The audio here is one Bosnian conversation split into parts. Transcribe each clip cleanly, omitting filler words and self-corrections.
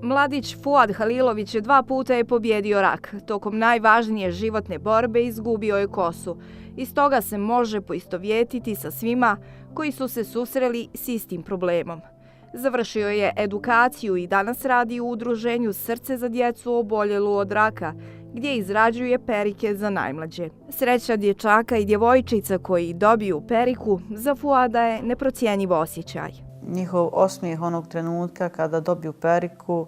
Mladić Fuad Halilović 2 puta je pobjedio rak. Tokom najvažnije životne borbe izgubio je kosu. Iz toga se može poistovjetiti sa svima koji su se susreli s istim problemom. Završio je edukaciju i danas radi u udruženju Srce za djecu oboljelu od raka, gdje izrađuje perike za najmlađe. Sreća dječaka i djevojčica koji dobiju periku za Fuada je neprocjenjiv osjećaj. Njihov osmijeh onog trenutka kada dobiju periku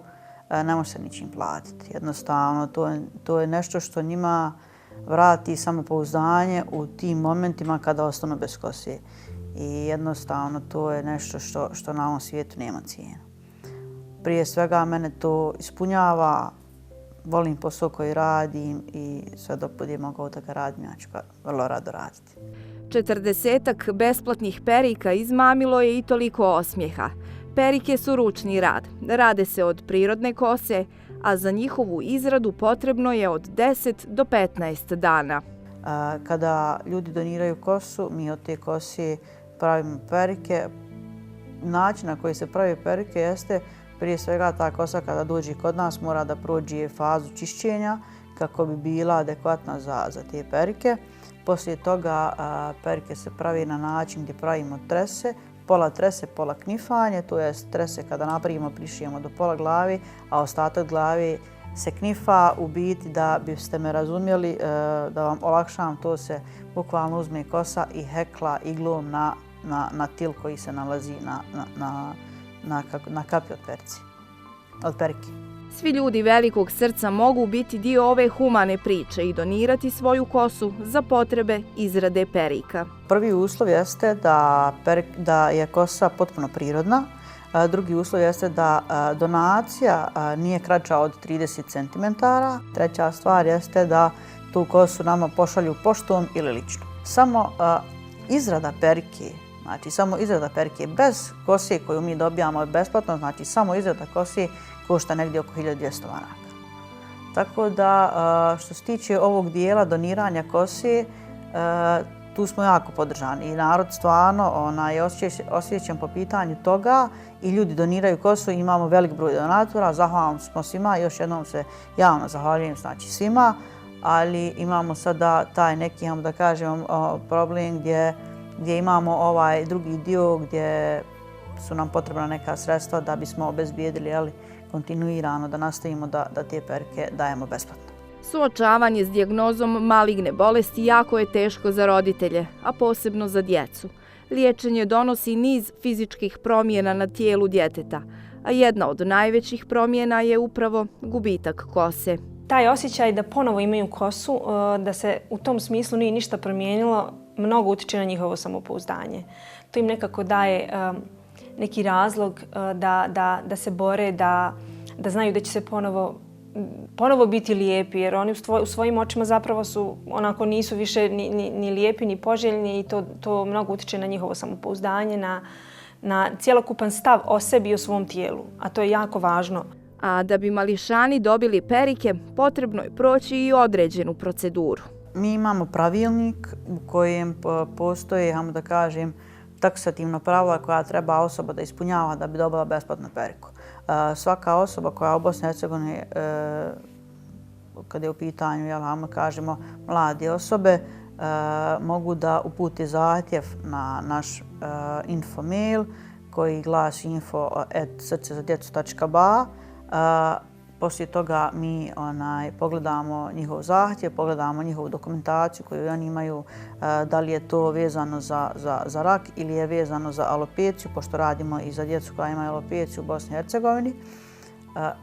ne može se ničim platiti. Jednostavno, to je nešto što njima vrati samopouzdanje u tim momentima kada ostanu bez kose. I jednostavno to je nešto što na ovom svijetu nema cijenu. Prije svega mene to ispunjava, volim posao koji radim i sve dok budem mogao da ga radim, ja ću ga vrlo rado raditi. 40 besplatnih perika izmamilo je i toliko osmijeha. Perike su ručni rad. Rade se od prirodne kose, a za njihovu izradu potrebno je od 10 do 15 dana. Kada ljudi doniraju kosu, mi od te kose pravimo perike. Način na koji se pravi perike jeste prije svega ta kosa kada dođe kod nas mora da prođe fazu čišćenja kako bi bila adekvatna za te perike. Poslije toga perike se pravi na način gdje pravimo trese, pola knifanje, to je trese kada napravimo, prišijemo do pola glavi, a ostatak glavi se knifa u biti da biste me razumjeli, da vam olakšam, to se bukvalno uzme kosa i hekla iglom na til koji se nalazi na kapi od perike. Svi ljudi velikog srca mogu biti dio ove humane priče i donirati svoju kosu za potrebe izrade perika. Prvi uslov jeste da je kosa potpuno prirodna. Drugi uslov jeste da donacija nije kraća od 30 cm. Treća stvar jeste da tu kosu nama pošalju poštom ili lično. Samo izrada perike bez kose koju mi dobijamo besplatno, znači samo izrada kose košta negdje oko 1200 maraka. Tako da što se tiče ovog dijela doniranja kose, tu smo jako podržani i narod stvarno je osjećan po pitanju toga i ljudi doniraju kosu, imamo velik broj donatora, zahvalni smo svima, još jednom se javno zahvaljujem svima, ali imamo sada taj neki, da kažem, problem gdje imamo ovaj drugi dio gdje su nam potrebna neka sredstva da bismo obezbijedili kontinuirano da nastavimo da te perike dajemo besplatno. Suočavanje s dijagnozom maligne bolesti jako je teško za roditelje, a posebno za djecu. Liječenje donosi niz fizičkih promjena na tijelu djeteta, a jedna od najvećih promjena je upravo gubitak kose. Taj osjećaj da ponovo imaju kosu, da se u tom smislu nije ništa promijenilo, mnogo utiče na njihovo samopouzdanje. To im nekako daje neki razlog da se bore, da znaju da će se ponovo biti lijepi, jer oni u svojim očima zapravo su onako nisu više ni lijepi ni poželjni i to mnogo utiče na njihovo samopouzdanje, na cjelokupan stav o sebi i o svom tijelu, a to je jako važno. A da bi mališani dobili perike, potrebno je proći i određenu proceduru. Mi imamo pravilnik u kojem postoje, da kažem, taksativna pravila koja treba osoba da ispunjava da bi dobila besplatnu periku. Svaka osoba koja u Bosni i Hercegovini, kada je u pitanju, kažemo, mlade osobe, mogu da upute zahtjev na naš info mail koji glasi info@srcezadjecu.ba. Poslije toga mi pogledamo njihov zahtjev, pogledamo njihovu dokumentaciju koju oni imaju, da li je to vezano za rak ili je vezano za alopeciju, pošto radimo i za djecu koja imaju alopeciju u Bosni i Hercegovini.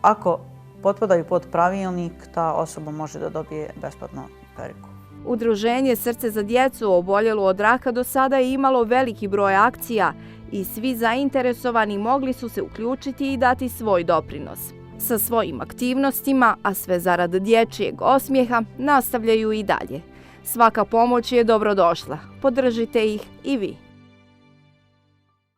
Ako potpadaju pod pravilnik, ta osoba može da dobije besplatnu periku. Udruženje Srce za djecu oboljelu od raka do sada je imalo veliki broj akcija i svi zainteresovani mogli su se uključiti i dati svoj doprinos. Sa svojim aktivnostima, a sve zarad dječjeg osmijeha, nastavljaju i dalje. Svaka pomoć je dobrodošla. Podržite ih i vi.